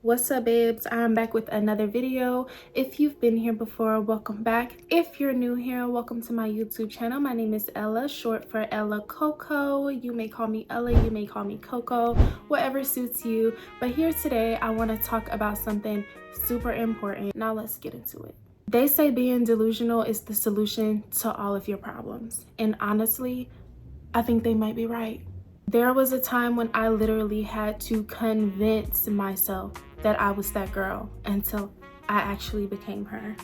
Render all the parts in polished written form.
What's up, babes? I'm back with another video. If you've been here before, welcome back. If you're new here, welcome to my YouTube channel. My name is Ella, short for Ella Coco. You may call me Ella, you may call me Coco, whatever suits you. But here today, I want to talk about something super important. Now let's get into it. They say being delusional is the solution to all of your problems. And honestly, I think they might be right. There was a time when I literally had to convince myself that I was that girl until I actually became her.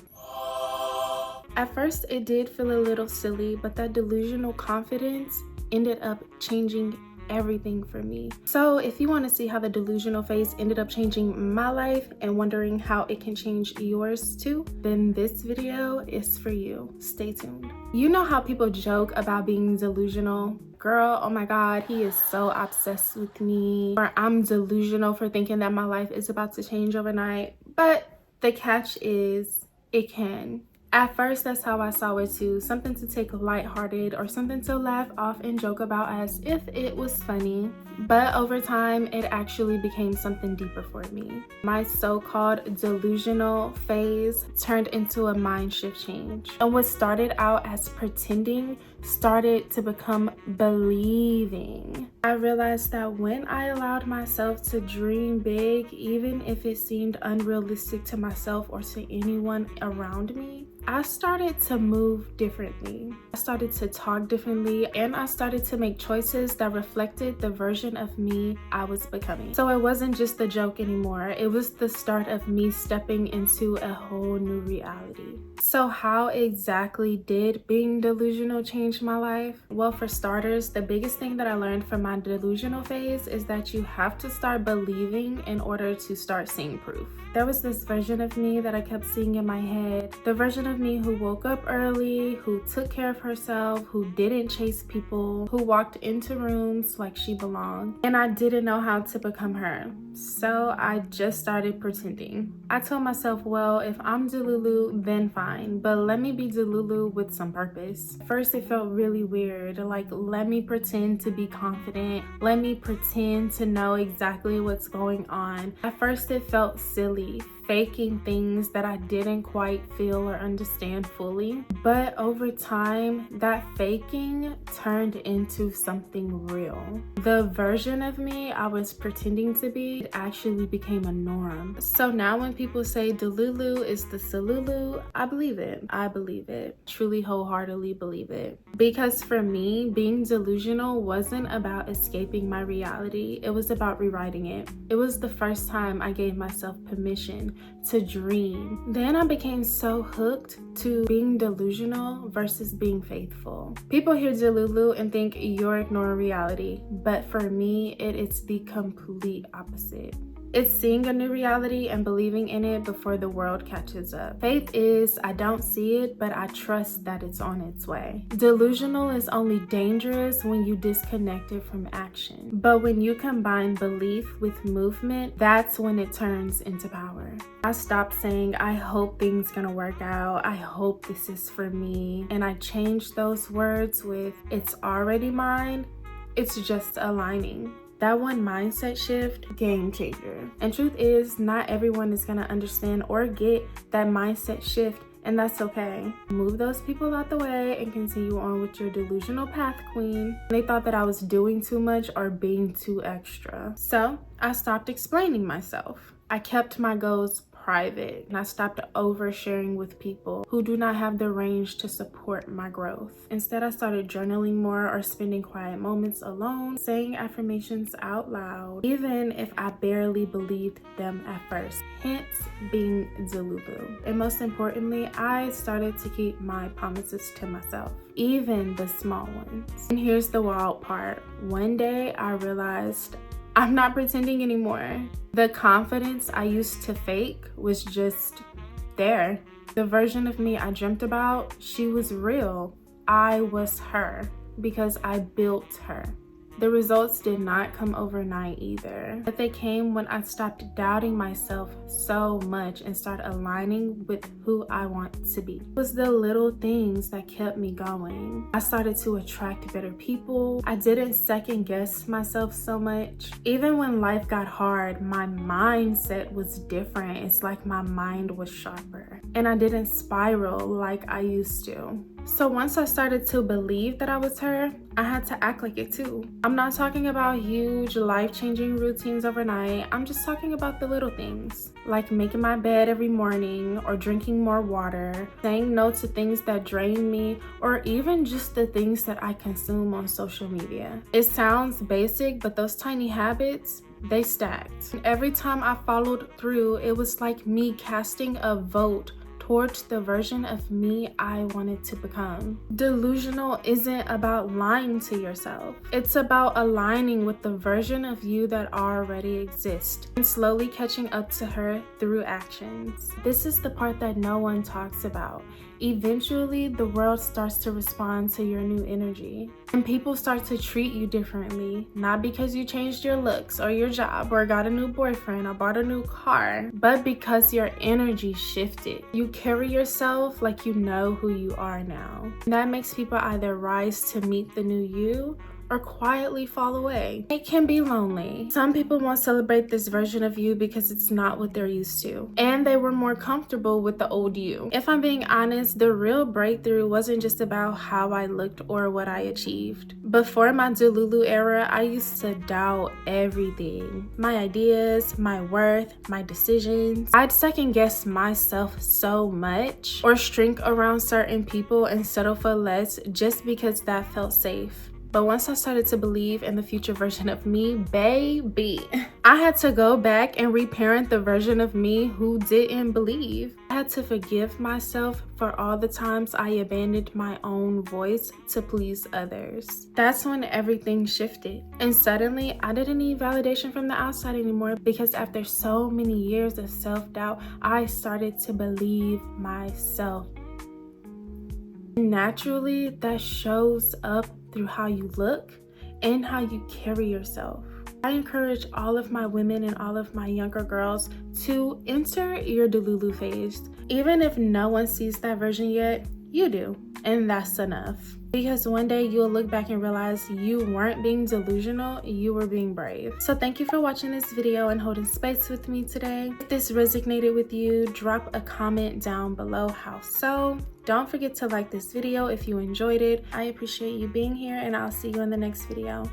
At first, it did feel a little silly, but that delusional confidence ended up changing everything for me. So if you want to see how the delusional phase ended up changing my life and wondering how it can change yours too, then this video is for you. Stay tuned. You know how people joke about being delusional? Girl, oh my God, he is so obsessed with me. Or I'm delusional for thinking that my life is about to change overnight. But the catch is, it can. At first, that's how I saw it too. Something to take lighthearted or something to laugh off and joke about as if it was funny. But over time, it actually became something deeper for me. My so-called delusional phase turned into a mind shift change. And what started out as pretending started to become believing. I realized that when I allowed myself to dream big, even if it seemed unrealistic to myself or to anyone around me, I started to move differently. I started to talk differently, and I started to make choices that reflected the version of me I was becoming. So it wasn't just a joke anymore. It was the start of me stepping into a whole new reality. So how exactly did being delusional change my life? Well, for starters, the biggest thing that I learned from my delusional phase is that you have to start believing in order to start seeing proof. There was this version of me that I kept seeing in my head. The version of me who woke up early, who took care of herself, who didn't chase people, who walked into rooms like she belonged. And I didn't know how to become her. So I just started pretending. I told myself, well, if I'm delulu, then fine. But let me be delulu with some purpose. First, it felt really weird. Like, let me pretend to be confident. Let me pretend to know exactly what's going on. At first, it felt silly, faking things that I didn't quite feel or understand fully. But over time, that faking turned into something real. The version of me I was pretending to be actually became a norm. So now when people say delulu is the salulu, I believe it. I believe it. Truly, wholeheartedly believe it. Because for me, being delusional wasn't about escaping my reality. It was about rewriting it. It was the first time I gave myself permission to dream. Then I became so hooked to being delusional versus being faithful. People hear delulu and think you're ignoring reality, but for me, it is the complete opposite. It's seeing a new reality and believing in it before the world catches up. Faith is, I don't see it, but I trust that it's on its way. Delusional is only dangerous when you disconnect it from action. But when you combine belief with movement, that's when it turns into power. I stopped saying, I hope things gonna work out. I hope this is for me. And I changed those words with, it's already mine. It's just aligning. That one mindset shift, game changer. And truth is, not everyone is gonna understand or get that mindset shift, and that's okay. Move those people out the way and continue on with your delusional path, queen. They thought that I was doing too much or being too extra. So I stopped explaining myself. I kept my goals private, and I stopped oversharing with people who do not have the range to support my growth. Instead, I started journaling more or spending quiet moments alone, saying affirmations out loud, even if I barely believed them at first, hence being delulu. And most importantly, I started to keep my promises to myself, even the small ones. And here's the wild part. One day I realized I'm not pretending anymore. The confidence I used to fake was just there. The version of me I dreamt about, she was real. I was her because I built her. The results did not come overnight either, but they came when I stopped doubting myself so much and started aligning with who I want to be. It was the little things that kept me going. I started to attract better people. I didn't second guess myself so much. Even when life got hard, my mindset was different. It's like my mind was sharper and I didn't spiral like I used to. So once I started to believe that I was her, I had to act like it too. I'm not talking about huge life-changing routines overnight. I'm just talking about the little things, like making my bed every morning or drinking more water, saying no to things that drain me, or even just the things that I consume on social media. It sounds basic, but those tiny habits, they stacked. Every time I followed through, it was like me casting a vote towards the version of me I wanted to become. Delusional isn't about lying to yourself. It's about aligning with the version of you that already exists and slowly catching up to her through actions. This is the part that no one talks about. Eventually, the world starts to respond to your new energy, and people start to treat you differently, not because you changed your looks or your job or got a new boyfriend or bought a new car, but because your energy shifted. You carry yourself like you know who you are now. And that makes people either rise to meet the new you or quietly fall away. It can be lonely. Some people won't celebrate this version of you because it's not what they're used to, and they were more comfortable with the old you. If I'm being honest, the real breakthrough wasn't just about how I looked or what I achieved. Before my delulu era, I used to doubt everything. My ideas, my worth, my decisions. I'd second guess myself so much, or shrink around certain people and settle for less just because that felt safe. But once I started to believe in the future version of me, baby, I had to go back and reparent the version of me who didn't believe. I had to forgive myself for all the times I abandoned my own voice to please others. That's when everything shifted. And suddenly, I didn't need validation from the outside anymore, because after so many years of self-doubt, I started to believe myself. Naturally, that shows up through how you look and how you carry yourself. I encourage all of my women and all of my younger girls to enter your delulu phase. Even if no one sees that version yet, you do, and that's enough. Because one day you'll look back and realize you weren't being delusional, you were being brave. So thank you for watching this video and holding space with me today. If this resonated with you, drop a comment down below how so. Don't forget to like this video if you enjoyed it. I appreciate you being here, and I'll see you in the next video.